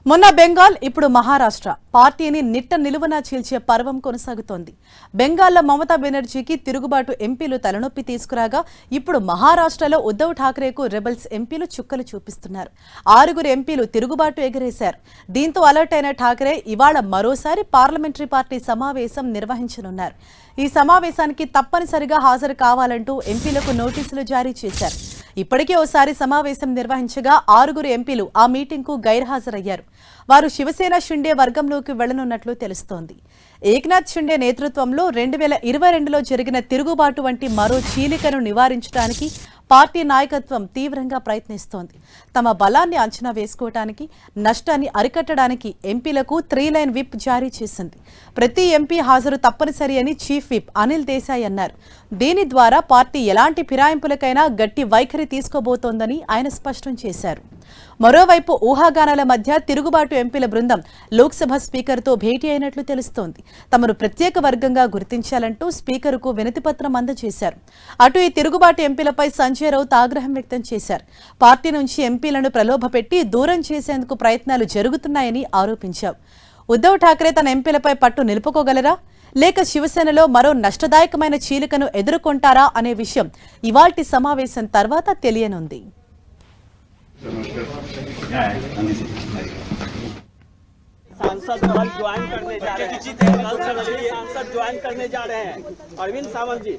మొన్న బెంగాల్ ఇప్పుడు మహారాష్ట్ర పార్టీని నిట్ట నిలువన చీల్చే పర్వం కొనసాగుతోంది. బెంగాల్లో మమతా బెనర్జీకి తిరుగుబాటు ఎంపీలు తలనొప్పి తీసుకురాగా ఇప్పుడు మహారాష్ట్రలో ఉద్దవ్ ఠాక్రేకు రెబల్స్ ఎంపీలు చుక్కలు చూపిస్తున్నారు. 6 ఎంపీలు తిరుగుబాటు ఎగరేశారు. దీంతో అలర్ట్ అయిన ఠాక్రే ఇవాళ మరోసారి పార్లమెంటరీ పార్టీ సమావేశం నిర్వహించనున్నారు. ఈ సమావేశానికి తప్పనిసరిగా హాజరు కావాలంటూ ఎంపీలకు నోటీసులు జారీ చేశారు. ఇప్పటికే ఓసారి సమావేశం నిర్వహించగా 6 ఎంపీలు ఆ మీటింగ్కు గైర్హాజరయ్యారు. వారు శివసేన షిండే వర్గంలోకి వెళ్లనున్నట్లు తెలుస్తోంది. ఏక్నాథ్ షిండే నేతృత్వంలో 2022లో జరిగిన తిరుగుబాటు వంటి మరో చీలికను నివారించడానికి పార్టీ నాయకత్వం తీవ్రంగా ప్రయత్నిస్తోంది. తమ బలాన్ని అంచనా వేసుకోవడానికి, నష్టాన్ని అరికట్టడానికి ఎంపీలకు 3 లైన్ విప్ జారీ చేసింది. ప్రతి ఎంపీ హాజరు తప్పనిసరి అని చీఫ్ విప్ అనిల్ దేశాయ్ అన్నారు. దీని ద్వారా పార్టీ ఎలాంటి ఫిరాయింపులకైనా గట్టి వైఖరి తీసుకోబోతోందని ఆయన స్పష్టం చేశారు. మరోవైపు ఊహాగానాల మధ్య తిరుగుబాటు ఎంపీల బృందం లోక్సభ స్పీకర్తో భేటీ అయినట్లు తెలుస్తోంది. తమను ప్రత్యేక వర్గంగా గుర్తించాలంటూ స్పీకర్కు వినతిపత్రం అందజేశారు. అటు ఈ తిరుగుబాటు ఎంపీలపై సంజయ్ రౌత్ ఆగ్రహం వ్యక్తం చేశారు. పార్టీ నుంచి ఎంపీలను ప్రలోభపెట్టి దూరం చేసేందుకు ప్రయత్నాలు జరుగుతున్నాయని ఆరోపించారు. ఉద్దవ్ ఠాక్రే తన ఎంపీలపై పట్టు నిలుపుకోగలరా, లేక శివసేనలో మరో నష్టదాయకమైన చీలికను ఎదుర్కొంటారా అనే విషయం ఇవాల్టి సమావేశం తర్వాత తెలియనుంది. सांसद कल ज्वाइन करने जा रहे हैं। सांसद ज्वाइन करने जा रहे हैं अरविंद सावंत जी।